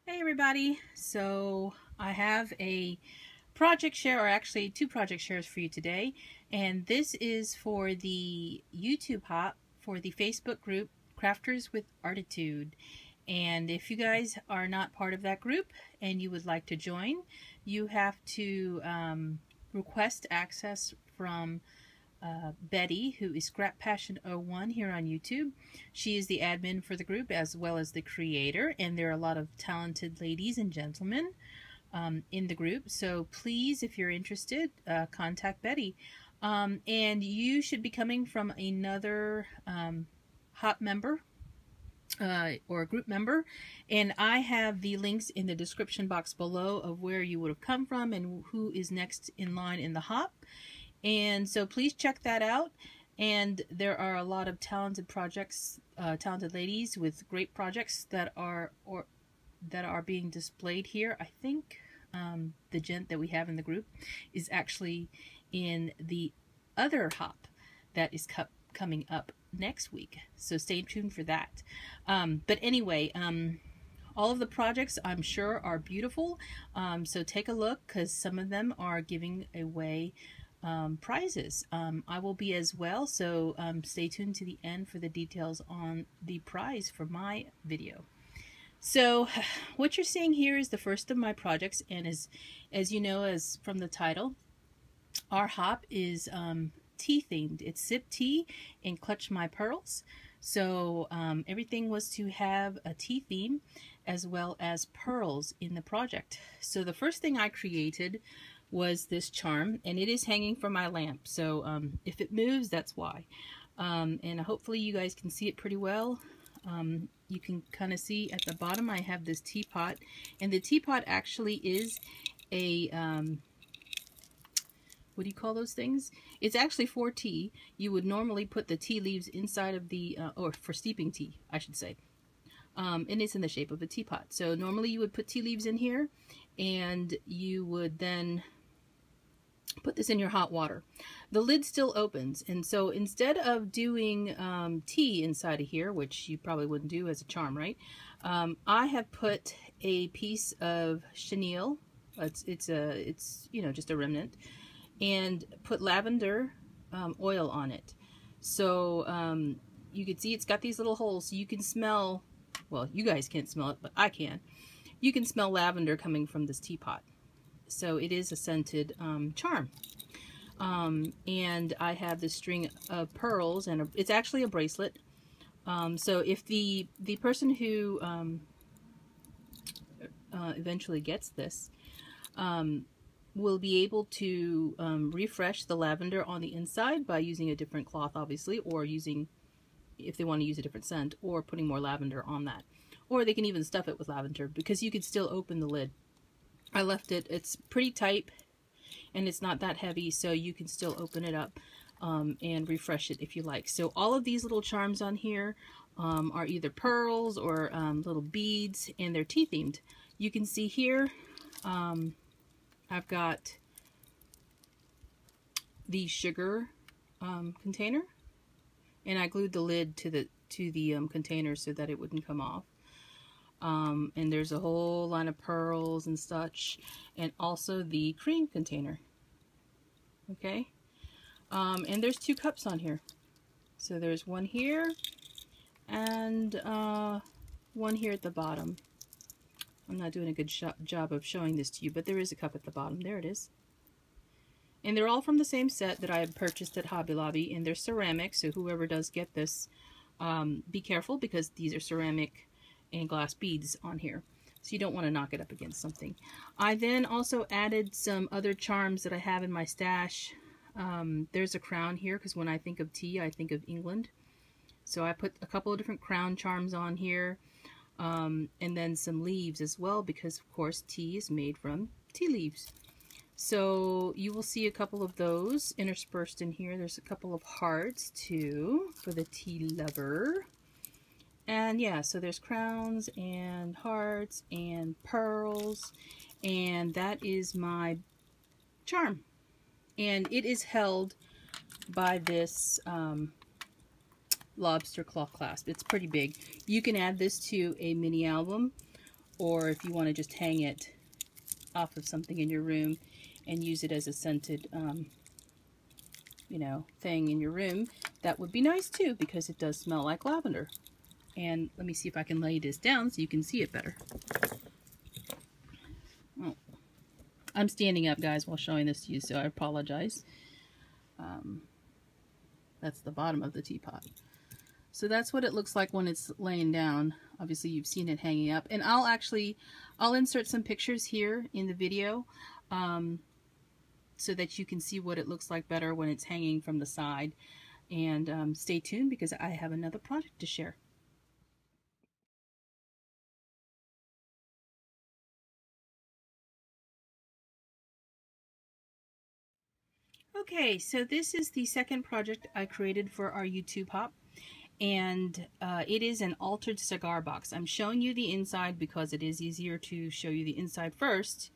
Hey everybody, so I have a project share, or actually two project shares for you today, and this is for the YouTube hop for the Facebook group Crafters with Artitude. And if you guys are not part of that group and you would like to join, you have to request access from Betty, who is Scrap Passion 01 here on YouTube. She is the admin for the group as well as the creator, and there are a lot of talented ladies and gentlemen in the group. So please, if you're interested, contact Betty. And you should be coming from another hop member or a group member, and I have the links in the description box below of where you would have come from and who is next in line in the hop. And so please check that out. And there are a lot of talented projects, talented ladies with great projects that are being displayed here. I think the gent that we have in the group is actually in the other hop that is coming up next week. So stay tuned for that. But anyway, all of the projects I'm sure are beautiful. So take a look, because some of them are giving away prizes. I will be as well, so stay tuned to the end for the details on the prize for my video. So what you're seeing here is the first of my projects, and as you know, as from the title, our hop is tea themed. It's Sip Tea and Clutch My Pearls. So everything was to have a tea theme as well as pearls in the project. So the first thing I created was this charm, and it is hanging from my lamp, so if it moves, that's why. And hopefully you guys can see it pretty well. You can kind of see at the bottom I have this teapot, and the teapot actually is a what do you call those things? It's actually for tea. You would normally put the tea leaves inside of the or for steeping tea, I should say. And it's in the shape of a teapot. So normally you would put tea leaves in here, and you would then put this in your hot water. The lid still opens, and so instead of doing tea inside of here, which you probably wouldn't do as a charm, right? I have put a piece of chenille. It's you know, just a remnant, and put lavender oil on it. So you can see it's got these little holes, so you can smell. Well, you guys can't smell it, but I can. You can smell lavender coming from this teapot. So it is a scented charm. And I have this string of pearls, and it's actually a bracelet. So if the person who eventually gets this will be able to refresh the lavender on the inside by using a different cloth, obviously, or using, if they want to use a different scent, or putting more lavender on that. Or they can even stuff it with lavender, because you could still open the lid. I left it, it's pretty tight, and it's not that heavy, so you can still open it up and refresh it if you like. So all of these little charms on here are either pearls or little beads, and they're tea themed. You can see here I've got the sugar container, and I glued the lid to the container so that it wouldn't come off. And there's a whole line of pearls and such, and also the cream container. Okay, and there's two cups on here. So there's one here and one here at the bottom. I'm not doing a good job of showing this to you, but there is a cup at the bottom. There it is. And they're all from the same set that I had purchased at Hobby Lobby, and they're ceramic, so whoever does get this, be careful, because these are ceramic and glass beads on here, so you don't want to knock it up against something. I then also added some other charms that I have in my stash. There's a crown here, because when I think of tea, I think of England. So I put a couple of different crown charms on here, and then some leaves as well, because of course tea is made from tea leaves. So you will see a couple of those interspersed in here. There's a couple of hearts too for the tea lover. And yeah, so there's crowns and hearts and pearls, and that is my charm. And it is held by this lobster claw clasp. It's pretty big. You can add this to a mini album, or if you want to just hang it off of something in your room and use it as a scented, you know, thing in your room, that would be nice too, because it does smell like lavender. And let me see if I can lay this down so you can see it better. Oh, I'm standing up, guys, while showing this to you, so I apologize. That's the bottom of the teapot. So that's what it looks like when it's laying down. Obviously, you've seen it hanging up. And I'll insert some pictures here in the video so that you can see what it looks like better when it's hanging from the side. And stay tuned, because I have another project to share. Okay, so this is the second project I created for our YouTube hop. And it is an altered cigar box. I'm showing you the inside because it is easier to show you the inside first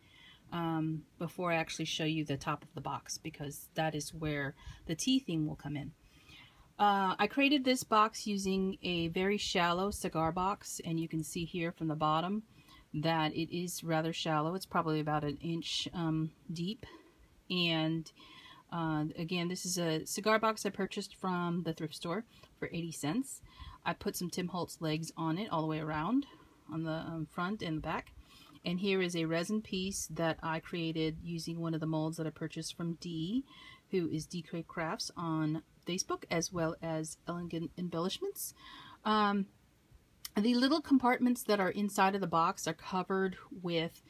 before I actually show you the top of the box, because that is where the tea theme will come in. I created this box using a very shallow cigar box, and you can see here from the bottom that it is rather shallow. It's probably about an inch deep. And again, this is a cigar box I purchased from the thrift store for 80 cents. I put some Tim Holtz legs on it all the way around on the front and the back. And here is a resin piece that I created using one of the molds that I purchased from Dee, who is D. Craig Crafts on Facebook, as well as Elegant Embellishments. The little compartments that are inside of the box are covered with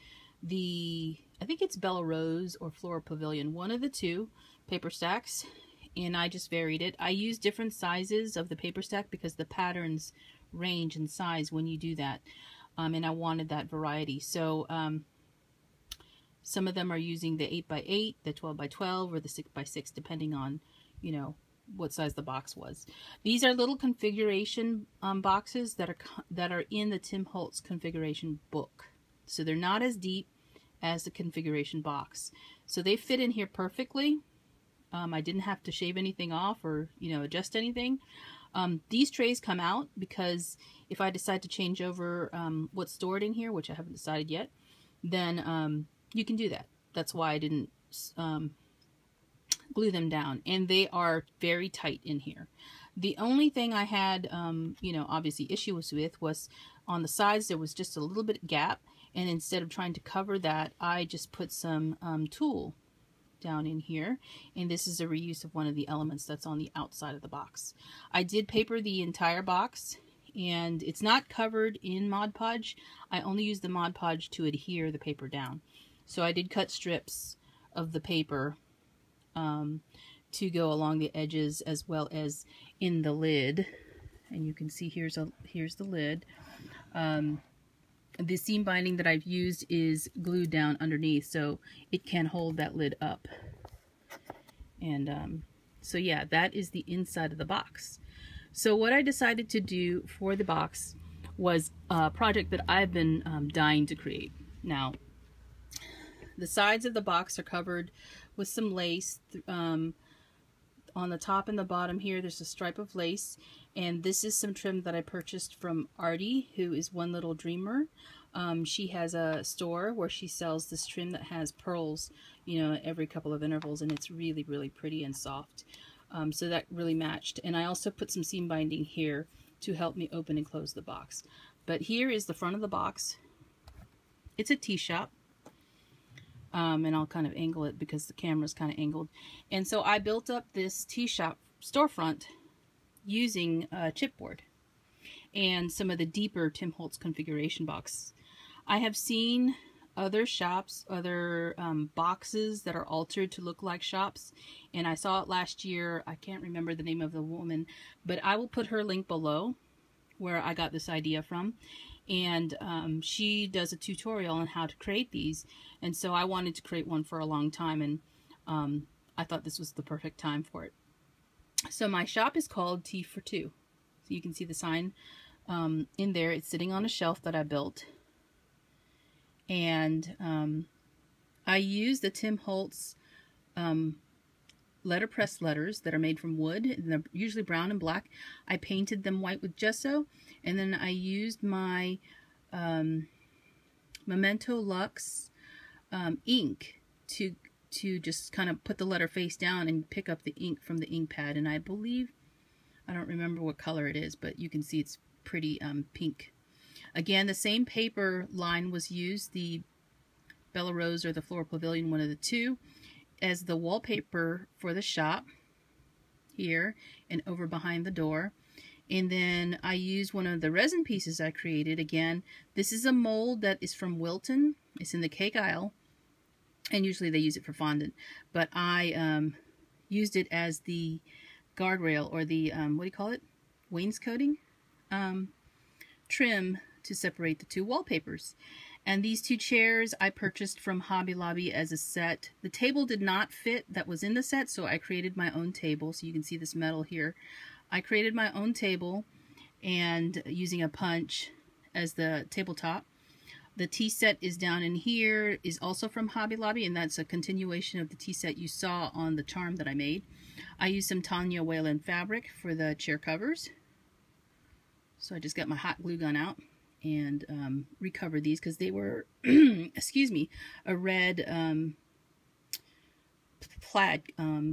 the, I think it's Bella Rose or Floral Pavilion, one of the two paper stacks, and I just varied it. I use different sizes of the paper stack because the patterns range in size when you do that, and I wanted that variety. So some of them are using the 8x8, the 12x12, or the 6x6, depending on, you know, what size the box was. These are little configuration boxes that are in the Tim Holtz configuration book. So they're not as deep as the configuration box. So they fit in here perfectly. I didn't have to shave anything off or, you know, adjust anything. These trays come out because if I decide to change over what's stored in here, which I haven't decided yet, then you can do that. That's why I didn't glue them down. And they are very tight in here. The only thing I had, you know, obviously issues with was on the sides there was just a little bit gap. And instead of trying to cover that, I just put some tulle down in here, and this is a reuse of one of the elements that's on the outside of the box. I did paper the entire box, and it's not covered in Mod Podge. I only used the Mod Podge to adhere the paper down. So I did cut strips of the paper to go along the edges as well as in the lid, and you can see here's the lid. The seam binding that I've used is glued down underneath, so it can hold that lid up. And so yeah, that is the inside of the box. So what I decided to do for the box was a project that I've been dying to create. Now, the sides of the box are covered with some lace. On the top and the bottom here, there's a stripe of lace, and this is some trim that I purchased from Artie, who is One Little Dreamer. She has a store where she sells this trim that has pearls, you know, every couple of intervals, and it's really, really pretty and soft. So that really matched. And I also put some seam binding here to help me open and close the box. But here is the front of the box. It's a tea shop. And I'll kind of angle it because the camera's kind of angled. And so I built up this tea shop storefront using chipboard and some of the deeper Tim Holtz configuration box. I have seen other shops, other boxes that are altered to look like shops, and I saw it last year. I can't remember the name of the woman, but I will put her link below where I got this idea from. And she does a tutorial on how to create these, and so I wanted to create one for a long time, and I thought this was the perfect time for it. So my shop is called Tea for Two. So you can see the sign in there. It's sitting on a shelf that I built, and I use the Tim Holtz letterpress letters that are made from wood, and they're usually brown and black. I painted them white with gesso, and then I used my Memento Lux ink to just kind of put the letter face down and pick up the ink from the ink pad. And I believe, I don't remember what color it is, but you can see it's pretty pink. Again, the same paper line was used, the Bella Rose or the Floral Pavilion, one of the two, as the wallpaper for the shop here and over behind the door. And then I used one of the resin pieces I created. Again, this is a mold that is from Wilton. It's in the cake aisle, and usually they use it for fondant, but I used it as the guardrail, or the what do you call it, wainscoting trim to separate the two wallpapers. And these two chairs I purchased from Hobby Lobby as a set. The table did not fit that was in the set, so I created my own table. So you can see this metal here. I created my own table, and using a punch as the tabletop. The tea set is down in here, is also from Hobby Lobby, and that's a continuation of the tea set you saw on the charm that I made. I used some Tanya Whalen fabric for the chair covers. So I just got my hot glue gun out and recovered these because they were, excuse me, a red plaid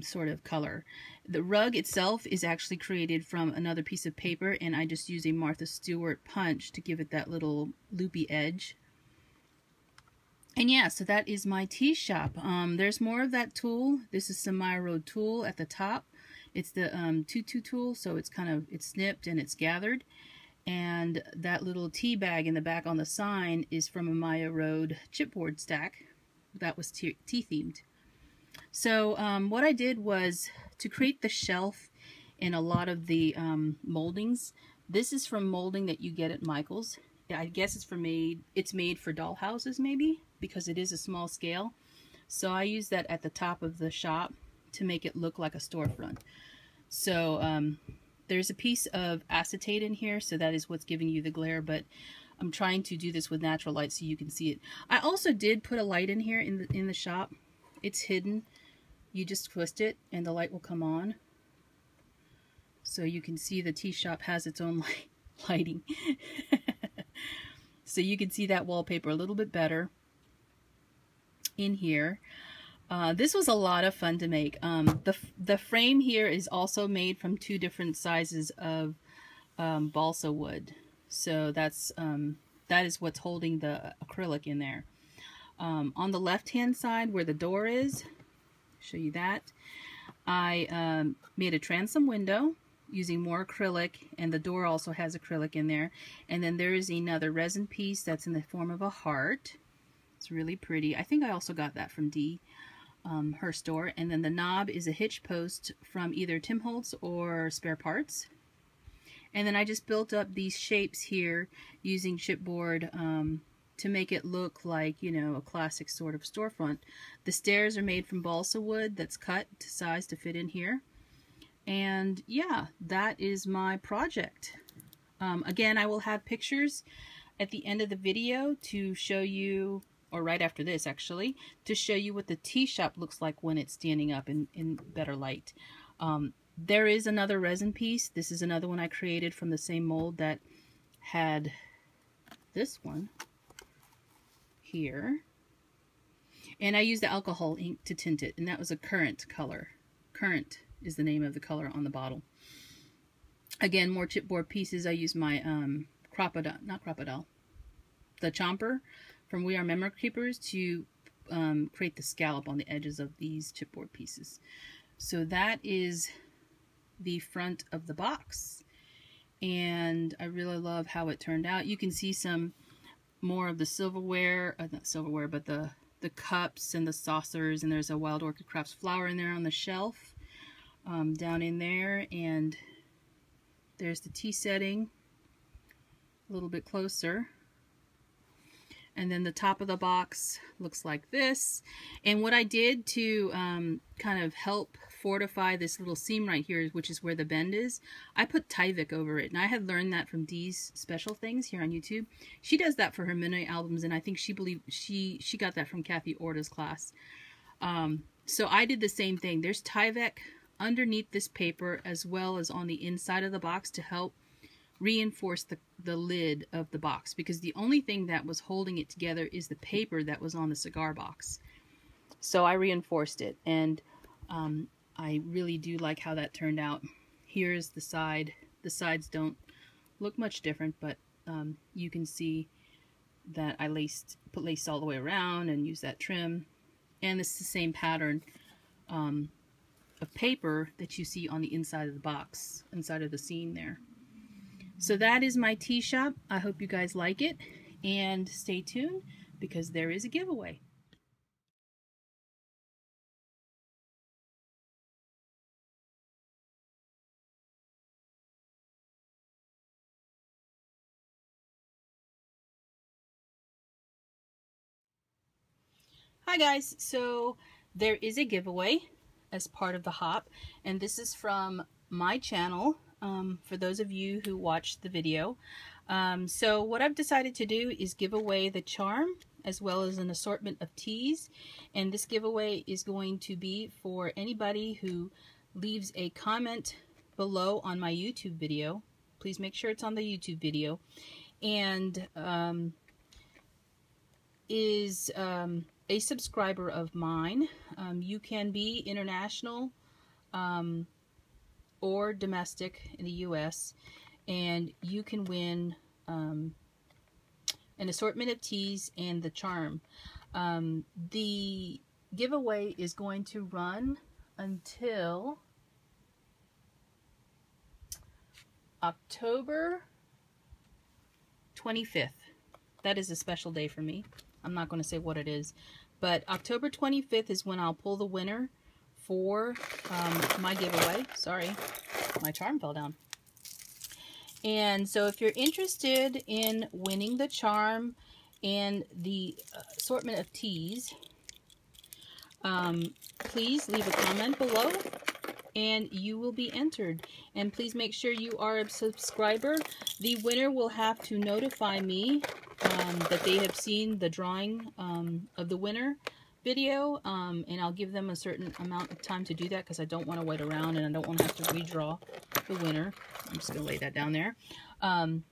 sort of color. The rug itself is actually created from another piece of paper, and I just use a Martha Stewart punch to give it that little loopy edge. And yeah, so that is my tea shop. There's more of that tool. This is some Maya Road tool at the top. It's the tutu tool, so it's it's snipped and it's gathered. And that little tea bag in the back on the sign is from a Maya Road chipboard stack that was tea themed. So what I did was to create the shelf in a lot of the moldings. This is from molding that you get at Michael's. I guess it's made for doll houses, maybe, because it is a small scale. So I use that at the top of the shop to make it look like a storefront. So there's a piece of acetate in here, so that is what's giving you the glare, but I'm trying to do this with natural light so you can see it. I also did put a light in here in the shop. It's hidden. You just twist it and the light will come on. So you can see the tea shop has its own lighting. So you can see that wallpaper a little bit better in here. This was a lot of fun to make. The frame here is also made from two different sizes of balsa wood. So that is what's holding the acrylic in there. On the left-hand side where the door is, show you that, I made a transom window using more acrylic, and the door also has acrylic in there. And then there is another resin piece that's in the form of a heart. It's really pretty. I think I also got that from Dee. Her store. And then the knob is a hitch post from either Tim Holtz or Spare Parts. And then I just built up these shapes here using chipboard to make it look like, you know, a classic sort of storefront. The stairs are made from balsa wood that's cut to size to fit in here. And yeah, that is my project. Again, I will have pictures at the end of the video to show you, or right after this actually, to show you what the tea shop looks like when it's standing up in better light. There is another resin piece. This is another one I created from the same mold that had this one here. And I used the alcohol ink to tint it, and that was a currant color. Currant is the name of the color on the bottle. Again, more chipboard pieces. I used my the chomper from We Are Memory Keepers to create the scallop on the edges of these chipboard pieces. So that is the front of the box, and I really love how it turned out. You can see some more of the silverware, not silverware, but the cups and the saucers, and there's a Wild Orchid Crafts flower in there on the shelf down in there, and there's the tea setting a little bit closer. And then the top of the box looks like this. And what I did to kind of help fortify this little seam right here, which is where the bend is, I put Tyvek over it. And I had learned that from Dee's Special Things here on YouTube. She does that for her mini albums, and I think she got that from Kathy Orta's class. So I did the same thing. There's Tyvek underneath this paper as well as on the inside of the box to help reinforce the lid of the box, because the only thing that was holding it together is the paper that was on the cigar box. So I reinforced it, and I really do like how that turned out. Here's the side. The sides don't look much different, but you can see that I put lace all the way around and use that trim. And this is the same pattern of paper that you see on the inside of the box, inside of the seam there. So that is my tea shop. I hope you guys like it, and stay tuned because there is a giveaway. Hi guys, so there is a giveaway as part of the hop, and this is from my channel for those of you who watched the video. So what I've decided to do is give away the charm as well as an assortment of teas, and this giveaway is going to be for anybody who leaves a comment below on my YouTube video. Please make sure it's on the YouTube video, and is a subscriber of mine. You can be international or domestic in the US, and you can win an assortment of teas and the charm. The giveaway is going to run until October 25th. That is a special day for me. I'm not going to say what it is, but October 25th is when I'll pull the winner for my giveaway. Sorry, my charm fell down. And so if you're interested in winning the charm and the assortment of teas, please leave a comment below and you will be entered. And please make sure you are a subscriber. The winner will have to notify me that they have seen the drawing of the winner video, and I'll give them a certain amount of time to do that because I don't want to wait around and I don't want to have to redraw the winner. I'm just going to lay that down there.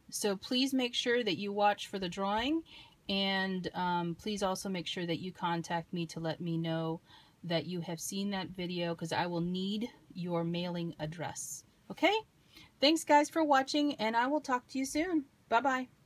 So please make sure that you watch for the drawing, and please also make sure that you contact me to let me know that you have seen that video, because I will need your mailing address. Okay? Thanks guys for watching, and I will talk to you soon. Bye-bye.